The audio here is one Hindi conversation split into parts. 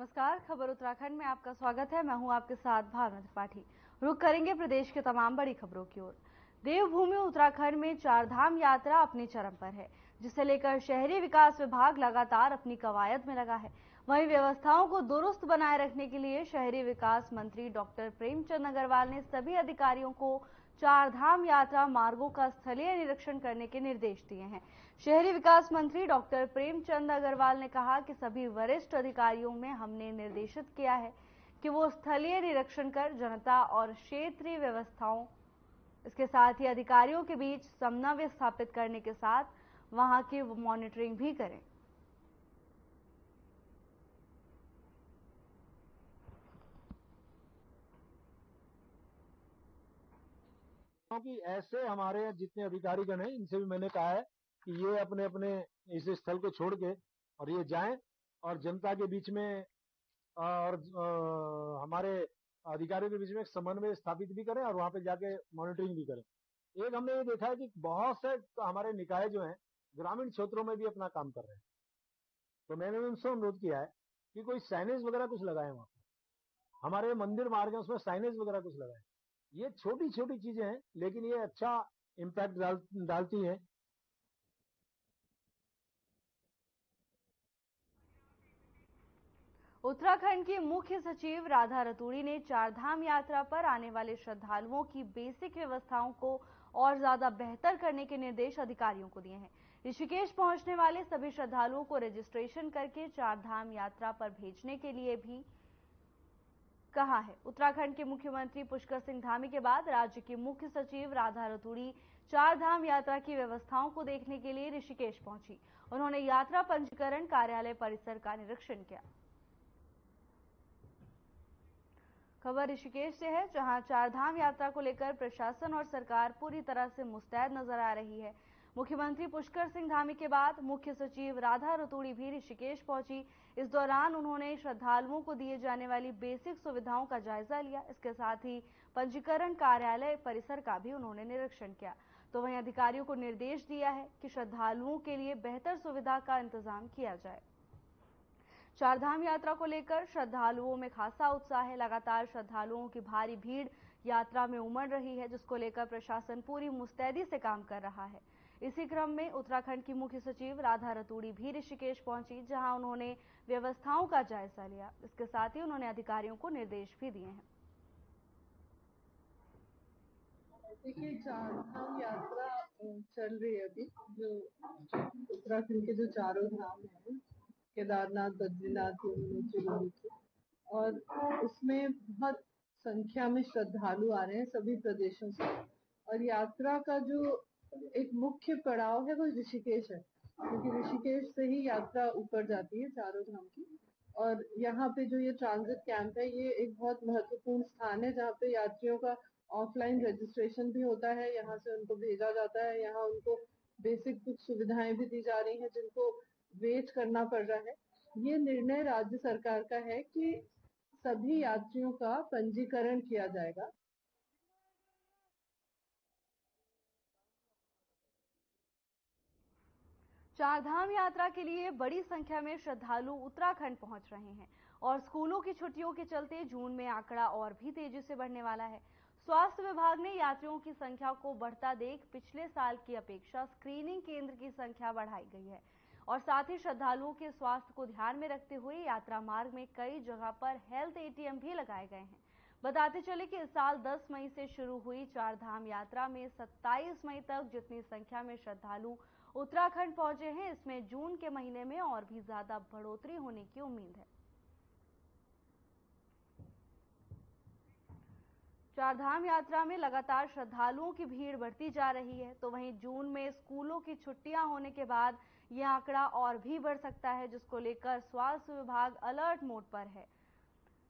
नमस्कार, खबर उत्तराखंड में आपका स्वागत है। मैं हूं आपके साथ भावना त्रिपाठी। रुक करेंगे प्रदेश के तमाम बड़ी खबरों की ओर। देवभूमि उत्तराखंड में चारधाम यात्रा अपनी चरम पर है, जिसे लेकर शहरी विकास विभाग लगातार अपनी कवायद में लगा है। वहीं व्यवस्थाओं को दुरुस्त बनाए रखने के लिए शहरी विकास मंत्री डॉक्टर प्रेमचंद अग्रवाल ने सभी अधिकारियों को चारधाम यात्रा मार्गों का स्थलीय निरीक्षण करने के निर्देश दिए हैं। शहरी विकास मंत्री डॉक्टर प्रेमचंद अग्रवाल ने कहा कि सभी वरिष्ठ अधिकारियों में हमने निर्देशित किया है कि वो स्थलीय निरीक्षण कर जनता और क्षेत्रीय व्यवस्थाओं, इसके साथ ही अधिकारियों के बीच समन्वय स्थापित करने के साथ वहां की मॉनिटरिंग भी करें। क्योंकि ऐसे हमारे जितने अधिकारीगण हैं इनसे भी मैंने कहा है कि ये अपने अपने इस स्थल को छोड़ के और ये जाएं और जनता के बीच में और हमारे अधिकारियों के बीच में एक समन्वय स्थापित भी करें और वहां पे जाके मॉनिटरिंग भी करें। एक हमने ये देखा है कि बहुत से हमारे निकाय जो हैं ग्रामीण क्षेत्रों में भी अपना काम कर रहे हैं, तो मैंने उनसे अनुरोध किया है कि कोई साइनेज वगैरह कुछ लगाए वहां पर, हमारे मंदिर मार्ग है उसमें साइनेज वगैरह कुछ लगाए। ये छोटी छोटी चीजें हैं लेकिन ये अच्छा इम्पैक्ट डालती हैं। उत्तराखंड की मुख्य सचिव राधा रतूड़ी ने चारधाम यात्रा पर आने वाले श्रद्धालुओं की बेसिक व्यवस्थाओं को और ज्यादा बेहतर करने के निर्देश अधिकारियों को दिए हैं। ऋषिकेश पहुंचने वाले सभी श्रद्धालुओं को रजिस्ट्रेशन करके चारधाम यात्रा पर भेजने के लिए भी कहा है। उत्तराखंड के मुख्यमंत्री पुष्कर सिंह धामी के बाद राज्य की मुख्य सचिव राधा रतूड़ी चारधाम यात्रा की व्यवस्थाओं को देखने के लिए ऋषिकेश पहुंची। उन्होंने यात्रा पंजीकरण कार्यालय परिसर का निरीक्षण किया। खबर ऋषिकेश से है, जहां चारधाम यात्रा को लेकर प्रशासन और सरकार पूरी तरह से मुस्तैद नजर आ रही है। मुख्यमंत्री पुष्कर सिंह धामी के बाद मुख्य सचिव राधा रतूड़ी भी ऋषिकेश पहुंची। इस दौरान उन्होंने श्रद्धालुओं को दिए जाने वाली बेसिक सुविधाओं का जायजा लिया। इसके साथ ही पंजीकरण कार्यालय परिसर का भी उन्होंने निरीक्षण किया। तो वहीं अधिकारियों को निर्देश दिया है कि श्रद्धालुओं के लिए बेहतर सुविधा का इंतजाम किया जाए। चारधाम यात्रा को लेकर श्रद्धालुओं में खासा उत्साह है। लगातार श्रद्धालुओं की भारी भीड़ यात्रा में उमड़ रही है, जिसको लेकर प्रशासन पूरी मुस्तैदी से काम कर रहा है। इसी क्रम में उत्तराखंड की मुख्य सचिव राधा रतूड़ी भी ऋषिकेश पहुंची, जहां उन्होंने व्यवस्थाओं का जायजा लिया। इसके साथ ही उन्होंने अधिकारियों को निर्देश भी दिए हैं। देखिए, चारधाम यात्रा चल रही है अभी, जो उत्तराखंड के जो चारों धाम हैं, केदारनाथ, बद्रीनाथ, यमुनोत्री, और उसमें बहुत संख्या में श्रद्धालु आ रहे हैं सभी प्रदेशों से। और यात्रा का जो एक मुख्य पड़ाव है वो ऋषिकेश है, क्योंकि ऋषिकेश से ही यात्रा ऊपर जाती है चारों धाम की। और यहाँ पे जो ये ट्रांजिट कैंप है, ये एक बहुत महत्वपूर्ण स्थान है जहाँ पे यात्रियों का ऑफलाइन रजिस्ट्रेशन भी होता है, यहाँ से उनको भेजा जाता है, यहाँ उनको बेसिक कुछ सुविधाएं भी दी जा रही हैं जिनको वेट करना पड़ रहा है। ये निर्णय राज्य सरकार का है कि सभी यात्रियों का पंजीकरण किया जाएगा। चारधाम यात्रा के लिए बड़ी संख्या में श्रद्धालु उत्तराखंड पहुंच रहे हैं और स्कूलों की छुट्टियों के चलते जून में आंकड़ा और भी तेजी से बढ़ने वाला है। स्वास्थ्य विभाग ने यात्रियों की संख्या को बढ़ता देख पिछले साल की अपेक्षा स्क्रीनिंग केंद्र की संख्या बढ़ाई गई है और साथ ही श्रद्धालुओं के स्वास्थ्य को ध्यान में रखते हुए यात्रा मार्ग में कई जगह पर हेल्थ एटीएम भी लगाए गए हैं। बताते चले कि इस साल 10 मई से शुरू हुई चारधाम यात्रा में 27 मई तक जितनी संख्या में श्रद्धालु उत्तराखंड पहुंचे हैं, इसमें जून के महीने में और भी ज्यादा बढ़ोतरी होने की उम्मीद है। चारधाम यात्रा में लगातार श्रद्धालुओं की भीड़ बढ़ती जा रही है, तो वहीं जून में स्कूलों की छुट्टियां होने के बाद यह आंकड़ा और भी बढ़ सकता है, जिसको लेकर स्वास्थ्य विभाग अलर्ट मोड पर है।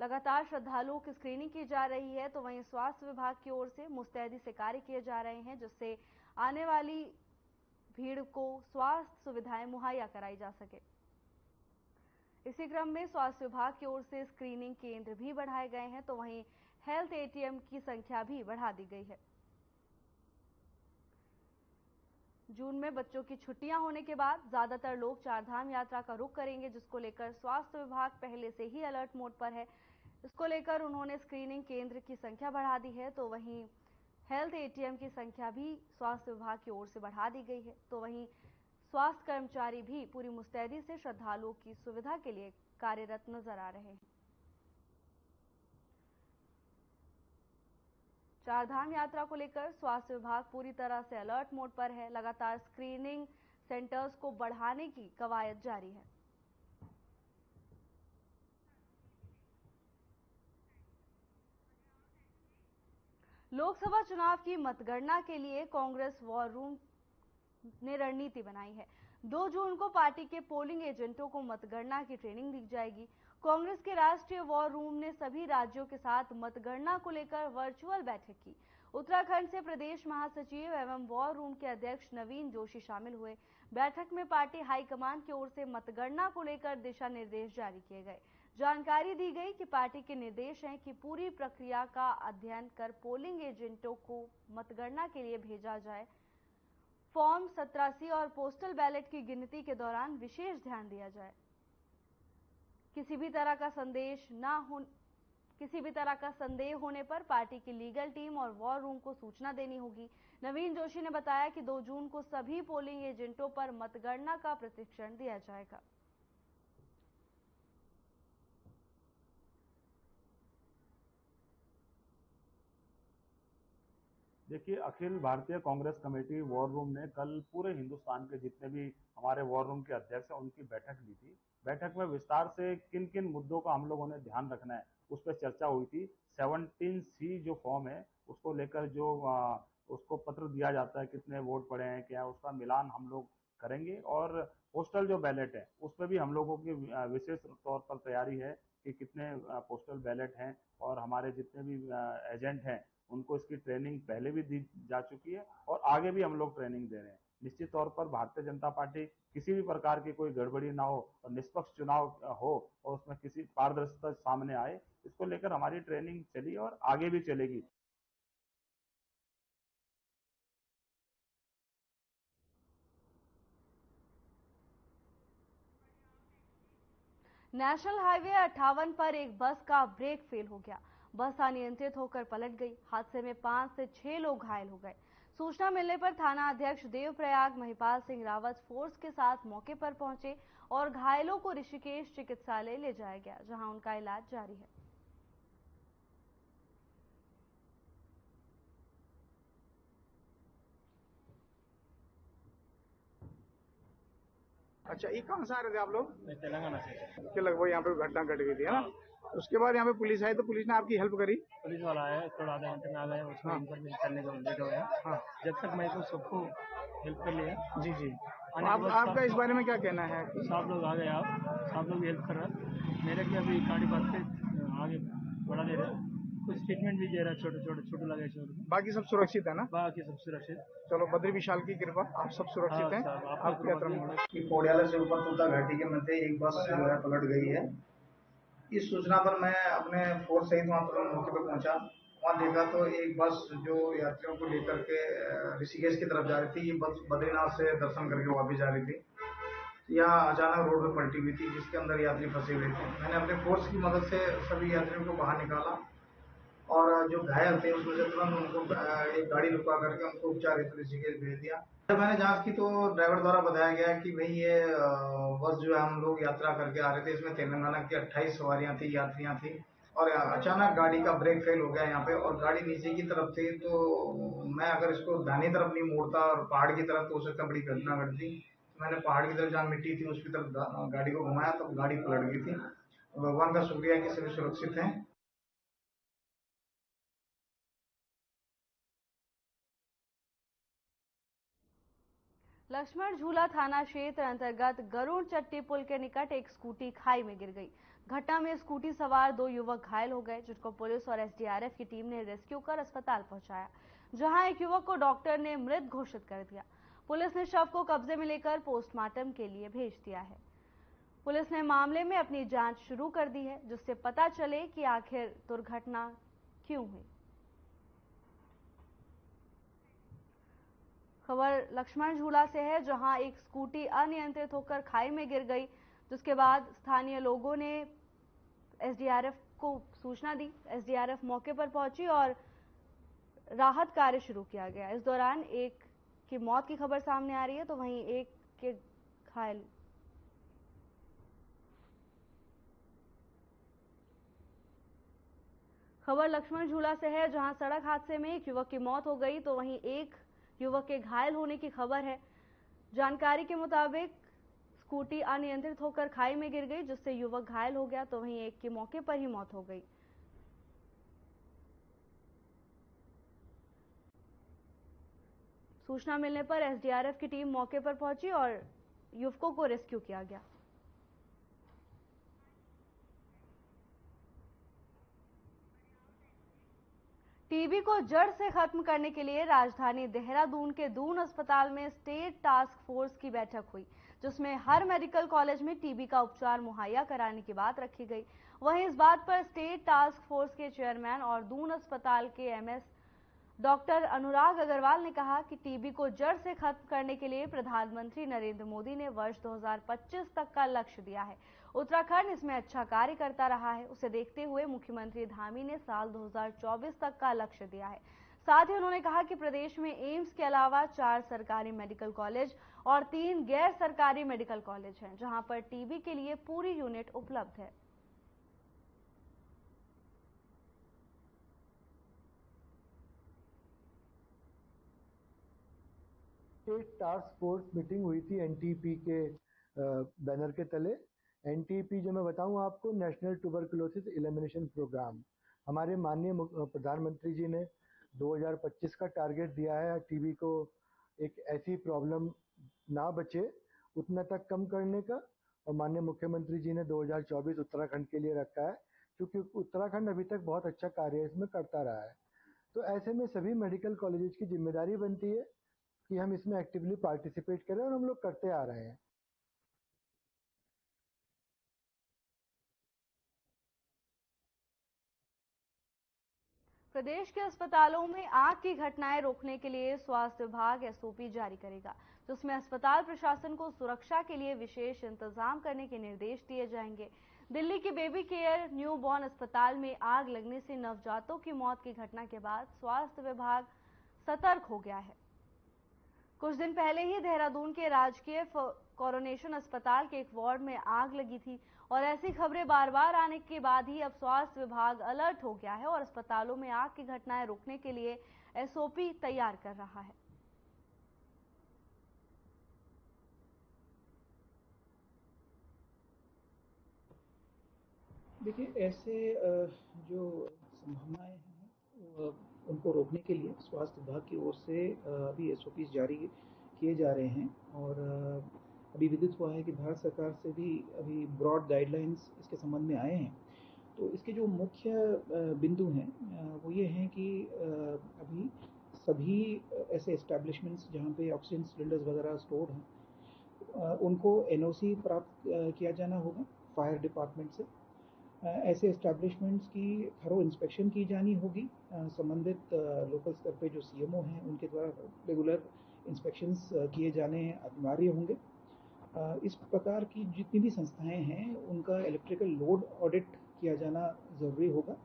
लगातार श्रद्धालुओं की स्क्रीनिंग की जा रही है, तो वहीं स्वास्थ्य विभाग की ओर से मुस्तैदी से कार्य किए जा रहे हैं, जिससे आने वाली भीड़ को स्वास्थ्य सुविधाएं मुहैया कराई जा सके। इसी क्रम में स्वास्थ्य विभाग की ओर से स्क्रीनिंग केंद्र भी बढ़ाए गए हैं, तो वहीं हेल्थ एटीएम की संख्या भी बढ़ा दी गई है। जून में बच्चों की छुट्टियां होने के बाद ज्यादातर लोग चारधाम यात्रा का रुख करेंगे, जिसको लेकर स्वास्थ्य विभाग पहले से ही अलर्ट मोड पर है। इसको लेकर उन्होंने स्क्रीनिंग केंद्र की संख्या बढ़ा दी है, तो वहीं हेल्थ एटीएम की संख्या भी स्वास्थ्य विभाग की ओर से बढ़ा दी गई है। तो वहीं स्वास्थ्य कर्मचारी भी पूरी मुस्तैदी से श्रद्धालुओं की सुविधा के लिए कार्यरत नजर आ रहे हैं। चारधाम यात्रा को लेकर स्वास्थ्य विभाग पूरी तरह से अलर्ट मोड पर है। लगातार स्क्रीनिंग सेंटर्स को बढ़ाने की कवायद जारी है। लोकसभा चुनाव की मतगणना के लिए कांग्रेस वॉर रूम ने रणनीति बनाई है। 2 जून को पार्टी के पोलिंग एजेंटों को मतगणना की ट्रेनिंग दी जाएगी। कांग्रेस के राष्ट्रीय वॉर रूम ने सभी राज्यों के साथ मतगणना को लेकर वर्चुअल बैठक की। उत्तराखंड से प्रदेश महासचिव एवं वॉर रूम के अध्यक्ष नवीन जोशी शामिल हुए। बैठक में पार्टी हाईकमान की ओर से मतगणना को लेकर दिशा निर्देश जारी किए गए। जानकारी दी गई कि पार्टी के निर्देश हैं कि पूरी प्रक्रिया का अध्ययन कर पोलिंग एजेंटों को मतगणना के लिए भेजा जाए। फॉर्म 87 और पोस्टल बैलेट की गिनती के दौरान विशेष ध्यान दिया जाए। किसी भी तरह का संदेह होने पर पार्टी की लीगल टीम और वॉर रूम को सूचना देनी होगी। नवीन जोशी ने बताया कि 2 जून को सभी पोलिंग एजेंटों पर मतगणना का प्रशिक्षण दिया जाएगा। देखिए, Akhil Bharatiya Congress committee war room ने कल पूरे हिंदुस्तान के जितने भी हमारे वॉर रूम के अध्यक्ष हैं उनकी बैठक ली थी। बैठक में विस्तार से किन किन मुद्दों का हम लोगों ने ध्यान रखना है उस पर चर्चा हुई थी। 17C जो फॉर्म है उसको लेकर जो उसको पत्र दिया जाता है, कितने वोट पड़े हैं, क्या उसका मिलान हम लोग करेंगे। और पोस्टल जो बैलेट है उस पर भी हम लोगों की विशेष तौर पर तैयारी है कि कितने पोस्टल बैलेट हैं, और हमारे जितने भी एजेंट हैं उनको इसकी ट्रेनिंग पहले भी दी जा चुकी है और आगे भी हम लोग ट्रेनिंग दे रहे हैं। निश्चित तौर पर भारतीय जनता पार्टी किसी भी प्रकार की कोई गड़बड़ी ना हो और निष्पक्ष चुनाव हो और उसमें किसी पारदर्शिता सामने आए, इसको लेकर हमारी ट्रेनिंग चली और आगे भी चलेगी। नेशनल हाईवे 58 पर एक बस का ब्रेक फेल हो गया। बस अनियंत्रित होकर पलट गई। हादसे में 5 से 6 लोग घायल हो गए। सूचना मिलने पर थाना अध्यक्ष देवप्रयाग महिपाल सिंह रावत फोर्स के साथ मौके पर पहुंचे और घायलों को ऋषिकेश चिकित्सालय ले जाया गया, जहां उनका इलाज जारी है। अच्छा, ये कहाँ से आ रहे थे आप लोग? तेलंगाना से। कि लगभग यहाँ पे घटना घट गई थी, है ना? उसके बाद यहाँ पे पुलिस आई तो पुलिस ने आपकी हेल्प करी? पुलिस वाला आया, थोड़ा आधे घंटे में आ गए। उसको इन्फॉर्मेशन करने को लेट हो गया। हाँ, जब तक मैं तो सबको हेल्प कर लिया। जी जी। आपका इस बारे में क्या कहना है? सब लोग आ गए, सब लोग हेल्प कर रहे। मेरे भी अभी गाड़ी बात से आगे बढ़ा दे रहे, कुछ ट्रीटमेंट भी दे रहा है, छोटे लगे चोट। बाकी सब सुरक्षित है ना? बाकी सब सुरक्षित। चलो, बद्री विशाल की कृपा, आप सब सुरक्षित हैं। आपकी यात्रा में कोडियाला से ऊपर तुलता घाटी के मध्य एक बस जो है पलट गई है। इस सूचना पर मैं अपने फोर्स सहित वहां तुरंत मौके पर पहुंचा। वहां देखा तो एक बस जो यात्रियों को लेकर के ऋषिकेश की तरफ जा रही थी, ये बस बद्रीनाथ से दर्शन करके वापस जा रही थी। यहाँ अचानक रोड में पलटी हुई थी, जिसके अंदर यात्री फंसे हुए थे। मैंने अपने फोर्स की मदद से सभी यात्रियों को बाहर निकाला और जो घायल थे उसमें से तुरंत उनको एक गाड़ी रुका करके उनको उपचार हेतु ऋषिकेश भेज दिया। जब मैंने जांच की तो ड्राइवर द्वारा बताया गया कि भाई ये बस जो है हम लोग यात्रा करके आ रहे थे, इसमें तेलंगाना की 28 सवारियां थी, यात्रियां थी, और अचानक गाड़ी का ब्रेक फेल हो गया यहाँ पे और गाड़ी नीचे की तरफ थी। तो मैं अगर इसको दाहिनी तरफ नहीं मोड़ता और पहाड़ की तरफ, तो हो सकता बड़ी घटना घटती। मैंने पहाड़ की तरफ जहाँ मिट्टी थी उसकी तरफ गाड़ी को घुमाया तो गाड़ी पलट गई थी। भगवान का शुक्रिया कि सभी सुरक्षित हैं। लक्ष्मण झूला थाना क्षेत्र अंतर्गत गरुड़ चट्टी पुल के निकट एक स्कूटी खाई में गिर गई। घटना में स्कूटी सवार 2 युवक घायल हो गए, जिनको पुलिस और एसडीआरएफ की टीम ने रेस्क्यू कर अस्पताल पहुंचाया, जहां एक युवक को डॉक्टर ने मृत घोषित कर दिया। पुलिस ने शव को कब्जे में लेकर पोस्टमार्टम के लिए भेज दिया है। पुलिस ने मामले में अपनी जांच शुरू कर दी है, जिससे पता चले कि आखिर दुर्घटना क्यों हुई। खबर लक्ष्मण झूला से है, जहां एक स्कूटी अनियंत्रित होकर खाई में गिर गई, जिसके बाद स्थानीय लोगों ने एसडीआरएफ को सूचना दी। एसडीआरएफ मौके पर पहुंची और राहत कार्य शुरू किया गया। इस दौरान एक की मौत की खबर सामने आ रही है, तो वहीं एक के घायल। खबर लक्ष्मण झूला से है, जहां सड़क हादसे में एक युवक की मौत हो गई, तो वहीं एक युवक के घायल होने की खबर है। जानकारी के मुताबिक स्कूटी अनियंत्रित होकर खाई में गिर गई, जिससे युवक घायल हो गया, तो वहीं एक की मौके पर ही मौत हो गई। सूचना मिलने पर एसडीआरएफ की टीम मौके पर पहुंची और युवकों को रेस्क्यू किया गया। टीबी को जड़ से खत्म करने के लिए राजधानी देहरादून के दून अस्पताल में स्टेट टास्क फोर्स की बैठक हुई, जिसमें हर मेडिकल कॉलेज में टीबी का उपचार मुहैया कराने की बात रखी गई। वहीं इस बात पर स्टेट टास्क फोर्स के चेयरमैन और दून अस्पताल के एमएस डॉक्टर अनुराग अग्रवाल ने कहा कि टीबी को जड़ से खत्म करने के लिए प्रधानमंत्री नरेंद्र मोदी ने वर्ष 2025 तक का लक्ष्य दिया है। उत्तराखंड इसमें अच्छा कार्य करता रहा है, उसे देखते हुए मुख्यमंत्री धामी ने साल 2024 तक का लक्ष्य दिया है। साथ ही उन्होंने कहा कि प्रदेश में एम्स के अलावा 4 सरकारी मेडिकल कॉलेज और 3 गैर सरकारी मेडिकल कॉलेज हैं, जहां पर टीबी के लिए पूरी यूनिट उपलब्ध है। स्टेट टास्क फोर्स मीटिंग हुई थी एनटीपी के बैनर के तले। एनटीपी जो मैं बताऊं आपको, नेशनल ट्यूबरकुलोसिस एलिमिनेशन प्रोग्राम, हमारे माननीय प्रधानमंत्री जी ने 2025 का टारगेट दिया है टीबी को एक ऐसी प्रॉब्लम ना बचे उतना तक कम करने का, और माननीय मुख्यमंत्री जी ने 2024 उत्तराखंड के लिए रखा है, क्योंकि उत्तराखंड अभी तक बहुत अच्छा कार्य इसमें करता रहा है। तो ऐसे में सभी मेडिकल कॉलेजेस की जिम्मेदारी बनती है कि हम इसमें एक्टिवली पार्टिसिपेट करें, और हम लोग करते आ रहे हैं। प्रदेश के अस्पतालों में आग की घटनाएं रोकने के लिए स्वास्थ्य विभाग एसओपी जारी करेगा, जिसमें अस्पताल प्रशासन को सुरक्षा के लिए विशेष इंतजाम करने के निर्देश दिए जाएंगे। दिल्ली के बेबी केयर न्यूबॉर्न अस्पताल में आग लगने से नवजातों की मौत की घटना के बाद स्वास्थ्य विभाग सतर्क हो गया है। कुछ दिन पहले ही देहरादून के राजकीय कोरोनेशन अस्पताल के एक वार्ड में आग लगी थी, और ऐसी खबरें बार बार आने के बाद ही अब स्वास्थ्य विभाग अलर्ट हो गया है और अस्पतालों में आग की घटनाएं रोकने के लिए एसओपी तैयार कर रहा है। देखिए, ऐसे जो संभावनाएं हैं उनको रोकने के लिए स्वास्थ्य विभाग की ओर से अभी एसओपी जारी किए जा रहे हैं, और अभी विदित हुआ है कि भारत सरकार से भी अभी ब्रॉड गाइडलाइंस इसके संबंध में आए हैं। तो इसके जो मुख्य बिंदु हैं वो ये हैं कि अभी सभी ऐसे एस्टैब्लिशमेंट्स जहाँ पे ऑक्सीजन सिलेंडर्स वगैरह स्टोर हैं उनको एनओसी प्राप्त किया जाना होगा फायर डिपार्टमेंट से। ऐसे एस्टैब्लिशमेंट्स की थरो इंस्पेक्शन की जानी होगी। संबंधित लोकल स्तर पे जो सीएमओ हैं उनके द्वारा रेगुलर इंस्पेक्शंस किए जाने अनिवार्य होंगे। इस प्रकार की जितनी भी संस्थाएं हैं उनका इलेक्ट्रिकल लोड ऑडिट किया जाना जरूरी होगा।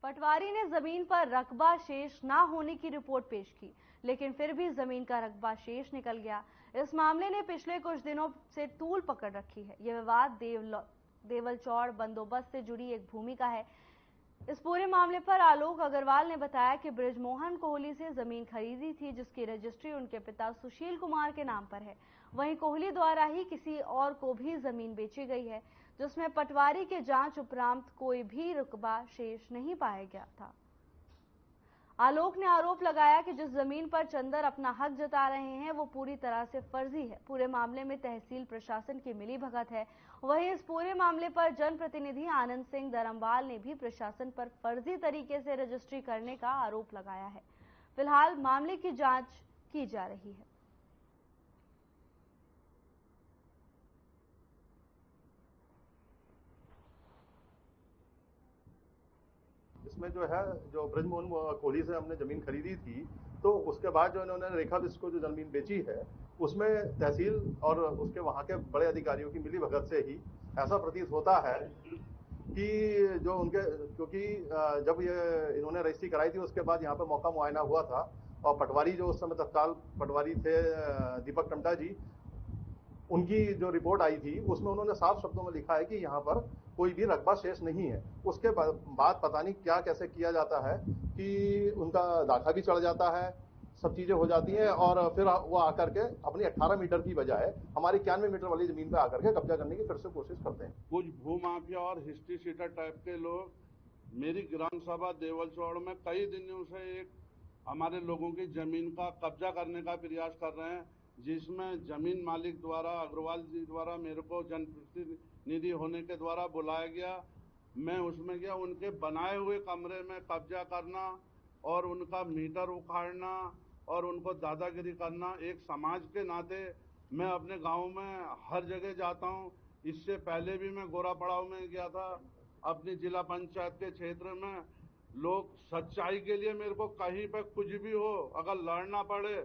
पटवारी ने जमीन पर रकबा शेष ना होने की रिपोर्ट पेश की, लेकिन फिर भी जमीन का रकबा शेष निकल गया। इस मामले ने पिछले कुछ दिनों से तूल पकड़ रखी है। यह विवाद देवलचौड़ बंदोबस्त से जुड़ी एक भूमि का है। इस पूरे मामले पर आलोक अग्रवाल ने बताया कि बृजमोहन कोहली से जमीन खरीदी थी, जिसकी रजिस्ट्री उनके पिता सुशील कुमार के नाम पर है। वहीं कोहली द्वारा ही किसी और को भी जमीन बेची गई है, जिसमें पटवारी के जांच उपरांत कोई भी रुकबा शेष नहीं पाया गया था। आलोक ने आरोप लगाया कि जिस जमीन पर चंदर अपना हक जता रहे हैं वो पूरी तरह से फर्जी है। पूरे मामले में तहसील प्रशासन की मिलीभगत है। वहीं इस पूरे मामले पर जनप्रतिनिधि आनंद सिंह दरमवाल ने भी प्रशासन पर फर्जी तरीके से रजिस्ट्री करने का आरोप लगाया है। फिलहाल मामले की जांच की जा रही है। इस इसमें जो है जो ब्रजमोहन कोहली से हमने जमीन खरीदी थी, तो उसके बाद जो इन्होंने रेखा बिष्ट को जो जमीन बेची है, उसमें तहसील और उसके वहां के बड़े अधिकारियों की मिली भगत से ही ऐसा प्रतीत होता है कि जो उनके, क्योंकि जब ये इन्होंने रजिस्ट्री कराई थी उसके बाद यहाँ पे मौका मुआयना हुआ था, और पटवारी जो उस समय तत्काल पटवारी थे दीपक टमटा जी, उनकी जो रिपोर्ट आई थी उसमें उन्होंने साफ शब्दों में लिखा है कि यहाँ पर कोई भी रकबा शेष नहीं है। उसके बाद पता नहीं क्या कैसे किया जाता है कि उनका दाखा भी चढ़ जाता है, सब चीजें हो जाती हैं, और फिर वो आकर के अपनी 18 मीटर की बजाय हमारी 91 मीटर वाली जमीन पे आकर के कब्जा करने की फिर से कोशिश करते हैं। कुछ भूमाफिया और हिस्ट्री सीटर टाइप के लोग मेरी ग्राम सभा देवल चौड़ में कई दिनों से एक हमारे लोगों की जमीन का कब्जा करने का प्रयास कर रहे हैं, जिसमें जमीन मालिक द्वारा अग्रवाल जी द्वारा मेरे को जनप्रतिनिधि होने के द्वारा बुलाया गया। मैं उसमें गया, उनके बनाए हुए कमरे में कब्जा करना और उनका मीटर उखाड़ना और उनको दादागिरी करना, एक समाज के नाते मैं अपने गांव में हर जगह जाता हूं। इससे पहले भी मैं गोरा पड़ाव में गया था अपनी जिला पंचायत के क्षेत्र में। लोग सच्चाई के लिए मेरे को कहीं पे कुछ भी हो, अगर लड़ना पड़े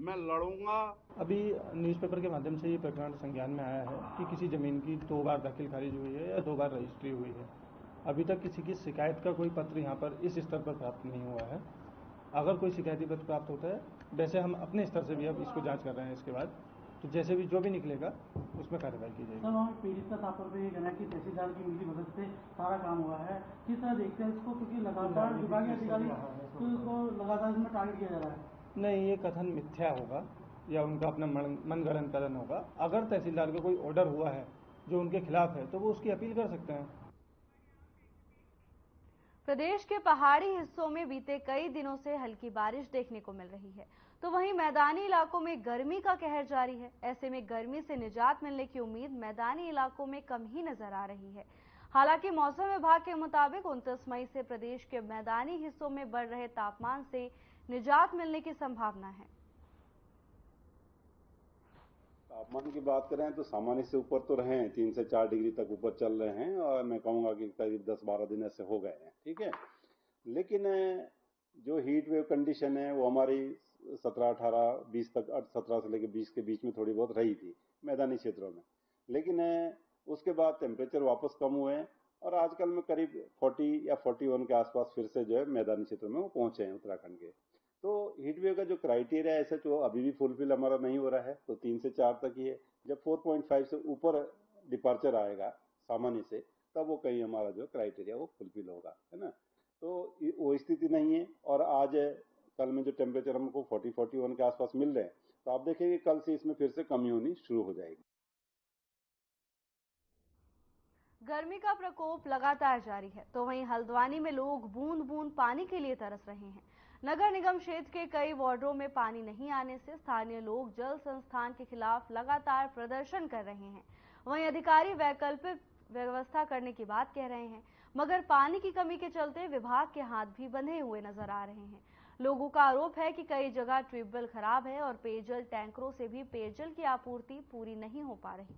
मैं लड़ूंगा। अभी न्यूज़पेपर के माध्यम से ये प्रकरण संज्ञान में आया है कि किसी ज़मीन की 2 बार दखल खारिज हुई है या 2 बार रजिस्ट्री हुई है। अभी तक किसी की शिकायत का कोई पत्र यहाँ पर इस स्तर पर प्राप्त नहीं हुआ है। अगर कोई शिकायती पत्र प्राप्त होता है, वैसे हम अपने स्तर से भी अब इसको जांच कर रहे हैं। इसके बाद तो जैसे भी जो भी निकलेगा उसमें कार्रवाई की जाएगी। सर, वहाँ पीड़ित का साफ तौर पर ये कहना है कि तहसीलदार की मिली भगत से सारा काम हुआ है। किस तरह देखते हैं इसको, क्योंकि लगातार विभागीय अधिकारी को लगातार इसमें टारगेट किया जा रहा है? नहीं, ये कथन मिथ्या होगा या उनका अपना मनगढ़ंत कथन होगा। अगर तहसीलदार का कोई ऑर्डर हुआ है जो उनके खिलाफ है तो वो उसकी अपील कर सकते हैं। प्रदेश के पहाड़ी हिस्सों में बीते कई दिनों से हल्की बारिश देखने को मिल रही है, तो वहीं मैदानी इलाकों में गर्मी का कहर जारी है। ऐसे में गर्मी से निजात मिलने की उम्मीद मैदानी इलाकों में कम ही नजर आ रही है। हालांकि मौसम विभाग के मुताबिक 29 मई से प्रदेश के मैदानी हिस्सों में बढ़ रहे तापमान से निजात मिलने की संभावना है। तापमान की बात करें तो सामान्य से ऊपर तो रहे हैं, 3 से 4 डिग्री तक ऊपर चल रहे हैं, और मैं कहूँगा कि करीब 10-12 दिन ऐसे हो गए हैं, ठीक है। लेकिन जो हीट वेव कंडीशन है वो हमारी 17-18-20 तक, 17 से लेकर 20 के बीच में थोड़ी बहुत रही थी मैदानी क्षेत्रों में। लेकिन उसके बाद टेम्परेचर वापस कम हुए हैं और आजकल में करीब 40 या 41 के आसपास फिर से जो है मैदानी क्षेत्रों में वो पहुंचे हैं उत्तराखंड के। तो हीट वेव का जो क्राइटेरिया है ऐसे तो अभी भी फुलफिल हमारा नहीं हो रहा है, तो 3 से 4 तक ही है। जब 4.5 से ऊपर डिपार्चर आएगा सामान्य से, तब वो कहीं हमारा जो क्राइटेरिया वो फुलफिल होगा, है ना। तो वो स्थिति नहीं है। और आज कल में जो टेम्परेचर हमको 40-41 के आसपास मिल रहे हैं, तो आप देखेंगे कल से इसमें फिर से कमी होनी शुरू हो जाएगी। गर्मी का प्रकोप लगातार जारी है, तो वहीं हल्द्वानी में लोग बूंद बूंद पानी के लिए तरस रहे हैं। नगर निगम क्षेत्र के कई वार्डों में पानी नहीं आने से स्थानीय लोग जल संस्थान के खिलाफ लगातार प्रदर्शन कर रहे हैं। वहीं अधिकारी वैकल्पिक व्यवस्था करने की बात कह रहे हैं, मगर पानी की कमी के चलते विभाग के हाथ भी बंधे हुए नजर आ रहे हैं। लोगों का आरोप है कि कई जगह ट्यूबवेल खराब है और पेयजल टैंकरों से भी पेयजल की आपूर्ति पूरी नहीं हो पा रही।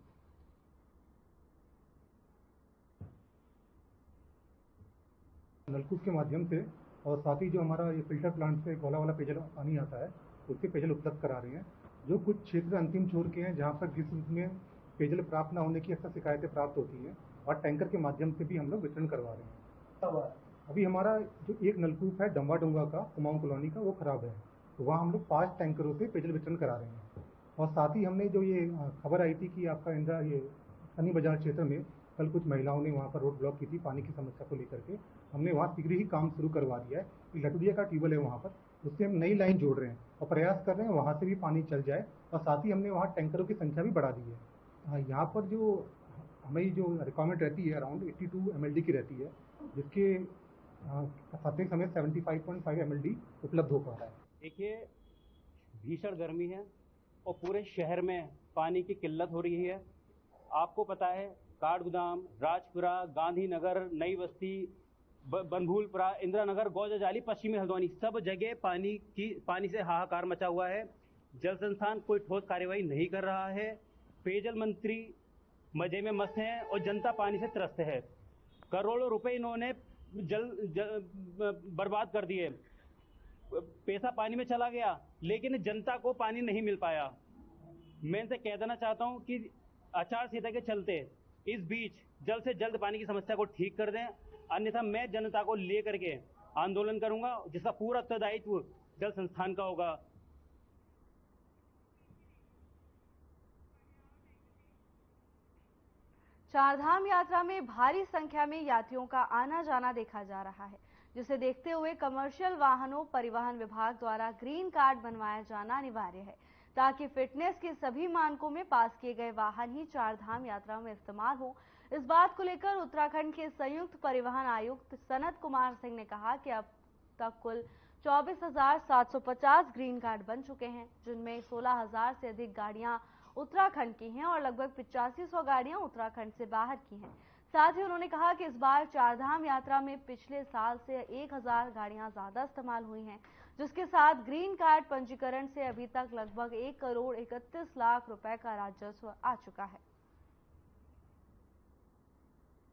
नलकूप के माध्यम से और साथ ही जो हमारा ये फिल्टर प्लांट से गोला वाला पेयजल पानी आता है, उससे पेयजल उपलब्ध करा रहे हैं। जो कुछ क्षेत्र अंतिम छोर के हैं जहाँ पर जिस में पेयजल प्राप्त न होने की अक्सर शिकायतें प्राप्त होती हैं, और टैंकर के माध्यम से भी हम लोग वितरण करवा रहे हैं। अभी हमारा जो एक नलकूप है डम्बा डोंगा का, कुमाऊं कॉलोनी का, वो खराब है, तो वहाँ हम लोग 5 टैंकरों से पेयजल वितरण करा रहे हैं। और साथ ही हमने जो ये खबर आई थी कि आपका इंदिरा ये सनी बाजार क्षेत्र में कल कुछ महिलाओं ने वहाँ पर रोड ब्लॉक की थी पानी की समस्या को लेकर के, हमने वहाँ शीघ्र ही काम शुरू करवा दिया है। लटुड़िया का ट्यूबवेल है वहाँ पर, उससे हम नई लाइन जोड़ रहे हैं और प्रयास कर रहे हैं वहाँ से भी पानी चल जाए। और साथ ही हमने वहाँ टैंकरों की संख्या भी बढ़ा दी है। यहाँ पर जो हमें जो रिक्वायरमेंट रहती है अराउंड 82 MLD की रहती है, जिसके साथ समय 75.5 MLD उपलब्ध हो पा रहा है। देखिए, भीषण गर्मी है और पूरे शहर में पानी की किल्लत हो रही है। आपको पता है काठगोदाम, राजपुरा, गांधीनगर, नई बस्ती, बनभूलपुरा, इंदिरा नगर, गौजाजाली, पश्चिमी हल्द्वानी, सब जगह पानी से हाहाकार मचा हुआ है। जल संस्थान कोई ठोस कार्यवाही नहीं कर रहा है। पेयजल मंत्री मजे में मस्त हैं और जनता पानी से त्रस्त है। करोड़ों रुपए इन्होंने बर्बाद कर दिए, पैसा पानी में चला गया, लेकिन जनता को पानी नहीं मिल पाया। मैं इनसे कह देना चाहता हूं कि आचार संहिता के चलते इस बीच जल्द से जल्द पानी की समस्या को ठीक कर दें, अन्यथा मैं जनता को लेकर के आंदोलन करूंगा, जिसका पूरा उत्तरदायित्व जल संस्थान का होगा। चारधाम यात्रा में भारी संख्या में यात्रियों का आना जाना देखा जा रहा है, जिसे देखते हुए कमर्शियल वाहनों परिवहन विभाग द्वारा ग्रीन कार्ड बनवाया जाना अनिवार्य है, ताकि फिटनेस के सभी मानकों में पास किए गए वाहन ही चारधाम यात्रा में इस्तेमाल हो। इस बात को लेकर उत्तराखंड के संयुक्त परिवहन आयुक्त सनत कुमार सिंह ने कहा कि अब तक कुल 24,750 ग्रीन कार्ड बन चुके हैं, जिनमें 16,000 से अधिक गाड़ियां उत्तराखंड की हैं और लगभग 8500 गाड़ियां उत्तराखंड से बाहर की हैं। साथ ही उन्होंने कहा कि इस बार चारधाम यात्रा में पिछले साल से 1000 गाड़ियां ज्यादा इस्तेमाल हुई हैं, जिसके साथ ग्रीन कार्ड पंजीकरण से अभी तक लगभग 1 करोड़ 31 लाख रुपए का राजस्व आ चुका है।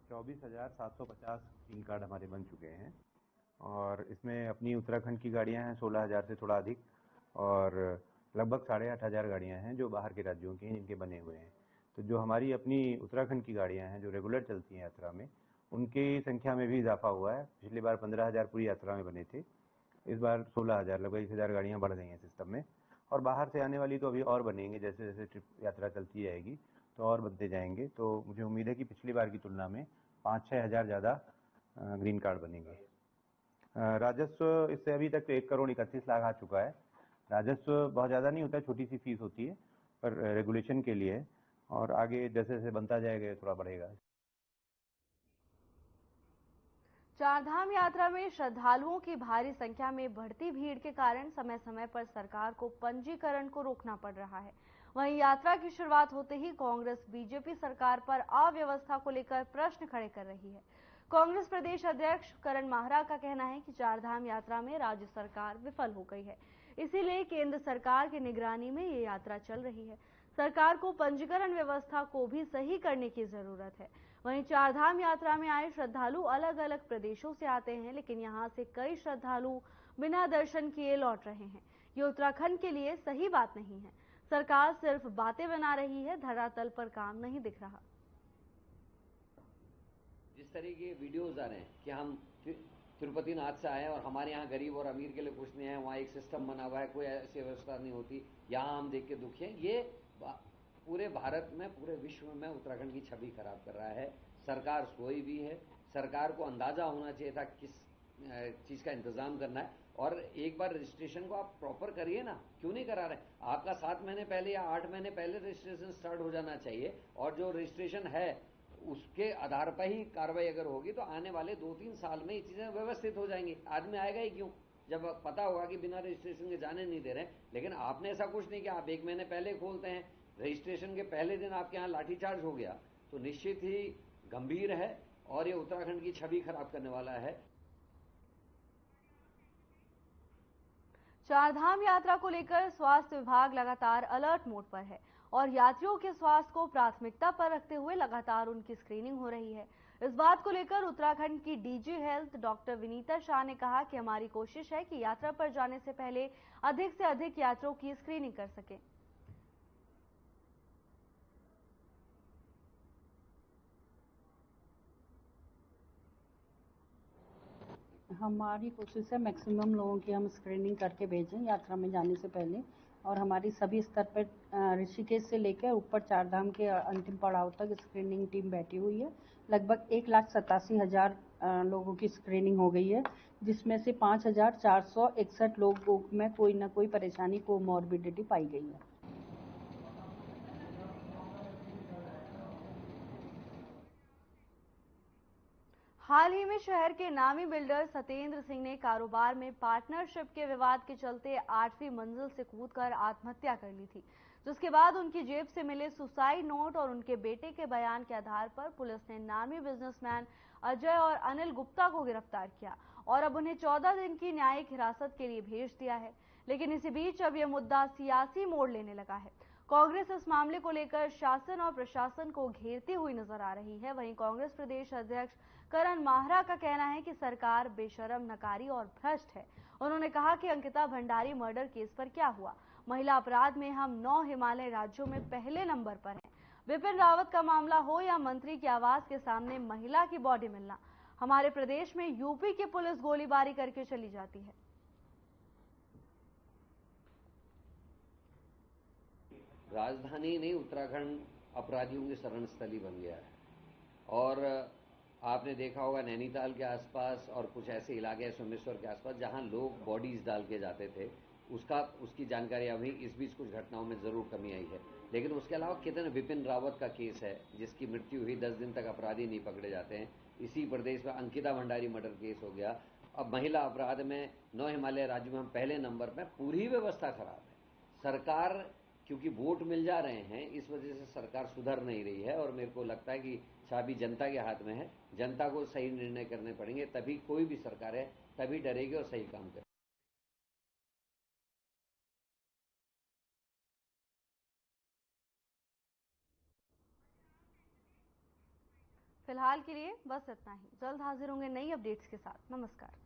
24,750 ग्रीन कार्ड हमारे बन चुके हैं और इसमें अपनी उत्तराखंड की गाड़ियां हैं 16,000 से थोड़ा अधिक और लगभग 8,500 गाड़ियां हैं जो बाहर के राज्यों की हैं, जिनके बने हुए हैं। तो जो हमारी अपनी उत्तराखंड की गाड़ियां हैं जो रेगुलर चलती हैं यात्रा में, उनकी संख्या में भी इजाफा हुआ है। पिछली बार 15,000 पूरी यात्रा में बने थे, इस बार 16,000, लगभग 1,000 गाड़ियां बढ़ गई हैं सिस्टम में। और बाहर से आने वाली तो अभी और बनेंगे, जैसे जैसे ट्रिप यात्रा चलती जाएगी तो और बनते जाएंगे। तो मुझे उम्मीद है कि पिछली बार की तुलना में 5-6 हज़ार ज़्यादा ग्रीन कार्ड बनेंगे। राजस्व इससे अभी तक 1 करोड़ 31 लाख आ चुका है। राजस्व बहुत ज़्यादा नहीं होता, छोटी सी फीस होती है, पर रेगुलेशन के लिए है और आगे जैसे जैसे बनता जाएगा थोड़ा बढ़ेगा। चारधाम यात्रा में श्रद्धालुओं की भारी संख्या में बढ़ती भीड़ के कारण समय समय पर सरकार को पंजीकरण को रोकना पड़ रहा है। वहीं यात्रा की शुरुआत होते ही कांग्रेस बीजेपी सरकार पर अव्यवस्था को लेकर प्रश्न खड़े कर रही है। कांग्रेस प्रदेश अध्यक्ष करण माहरा का कहना है कि चारधाम यात्रा में राज्य सरकार विफल हो गई है, इसीलिए केंद्र सरकार की निगरानी में ये यात्रा चल रही है। सरकार को पंजीकरण व्यवस्था को भी सही करने की जरूरत है। वहीं चारधाम यात्रा में आए श्रद्धालु अलग अलग प्रदेशों से आते हैं, लेकिन यहां से कई श्रद्धालु बिना दर्शन किए लौट रहे हैं। ये उत्तराखंड के लिए सही बात नहीं है। सरकार सिर्फ बातें बना रही है, धरातल पर काम नहीं दिख रहा। जिस तरह के वीडियोज आ रहे हैं कि हम तिरुपति नाथ से आए और हमारे यहाँ गरीब और अमीर के लिए कुछ नहीं है, वहाँ एक सिस्टम बना हुआ है, कोई ऐसी व्यवस्था नहीं होती, यहाँ हम देख के दुखी हैं। ये पूरे भारत में, पूरे विश्व में उत्तराखंड की छवि खराब कर रहा है। सरकार सोई भी है। सरकार को अंदाजा होना चाहिए था किस चीज का इंतजाम करना है। और एक बार रजिस्ट्रेशन को आप प्रॉपर करिए ना, क्यों नहीं करा रहे? आपका 7 महीने पहले या 8 महीने पहले रजिस्ट्रेशन स्टार्ट हो जाना चाहिए और जो रजिस्ट्रेशन है उसके आधार पर ही कार्रवाई अगर होगी तो आने वाले 2-3 साल में ये चीजें व्यवस्थित हो जाएंगी। आदमी आएगा ही क्यों जब पता होगा कि बिना रजिस्ट्रेशन के जाने नहीं दे रहे हैं। लेकिन आपने ऐसा कुछ नहीं किया, आप 1 महीने पहले खोलते हैं, रजिस्ट्रेशन के पहले दिन आपके यहाँ लाठीचार्ज हो गया, तो निश्चित ही गंभीर है और ये उत्तराखंड की छवि खराब करने वाला है। चारधाम यात्रा को लेकर स्वास्थ्य विभाग लगातार अलर्ट मोड पर है और यात्रियों के स्वास्थ्य को प्राथमिकता पर रखते हुए लगातार उनकी स्क्रीनिंग हो रही है। इस बात को लेकर उत्तराखंड की DG health doctor Vinita Shah ने कहा कि हमारी कोशिश है कि यात्रा पर जाने से पहले अधिक से अधिक यात्रियों की स्क्रीनिंग कर सकें। हमारी कोशिश है मैक्सिमम लोगों की हम स्क्रीनिंग करके भेजें यात्रा में जाने से पहले। और हमारी सभी स्तर पर ऋषिकेश से लेकर ऊपर चारधाम के अंतिम पड़ाव तक स्क्रीनिंग टीम बैठी हुई है। लगभग 1,87,000 लोगों की स्क्रीनिंग हो गई है, जिसमें से 5,461 लोगों में कोई ना कोई परेशानी, कोमॉर्बिडिटी पाई गई है। हाल ही में शहर के नामी बिल्डर सत्येंद्र सिंह ने कारोबार में पार्टनरशिप के विवाद के चलते 8वीं मंजिल से कूदकर आत्महत्या कर ली थी, जिसके बाद उनकी जेब से मिले सुसाइड नोट और उनके बेटे के बयान के आधार पर पुलिस ने नामी बिजनेसमैन अजय और अनिल गुप्ता को गिरफ्तार किया और अब उन्हें 14 दिन की न्यायिक हिरासत के लिए भेज दिया है। लेकिन इसी बीच अब यह मुद्दा सियासी मोड़ लेने लगा है। कांग्रेस इस मामले को लेकर शासन और प्रशासन को घेरती हुई नजर आ रही है। वहीं कांग्रेस प्रदेश अध्यक्ष करण माहरा का कहना है कि सरकार बेशरम, नकारी और भ्रष्ट है। उन्होंने कहा कि अंकिता भंडारी मर्डर केस पर क्या हुआ? महिला अपराध में हम 9 हिमालय राज्यों में पहले नंबर पर हैं। विपिन रावत का मामला हो या मंत्री के आवास के सामने महिला की बॉडी मिलना, हमारे प्रदेश में यूपी की पुलिस गोलीबारी करके चली जाती है। राजधानी नहीं, उत्तराखंड अपराधियों की शरण स्थली बन गया है। और आपने देखा होगा नैनीताल के आसपास और कुछ ऐसे इलाके हैं सोमेश्वर के आसपास जहां लोग बॉडीज डाल के जाते थे, उसकी जानकारी अभी इस बीच कुछ घटनाओं में जरूर कमी आई है। लेकिन उसके अलावा कितने, विपिन रावत का केस है जिसकी मृत्यु हुई, 10 दिन तक अपराधी नहीं पकड़े जाते हैं। इसी प्रदेश में अंकिता भंडारी मर्डर केस हो गया। अब महिला अपराध में 9 हिमालय राज्यों में हम पहले नंबर पर। पूरी व्यवस्था खराब है। सरकार, क्योंकि वोट मिल जा रहे हैं, इस वजह से सरकार सुधर नहीं रही है। और मेरे को लगता है कि चाबी जनता के हाथ में है। जनता को सही निर्णय करने पड़ेंगे, तभी कोई भी सरकार है तभी डरेगी और सही काम करेगी। फिलहाल के लिए बस इतना ही। जल्द हाजिर होंगे नई अपडेट्स के साथ। नमस्कार।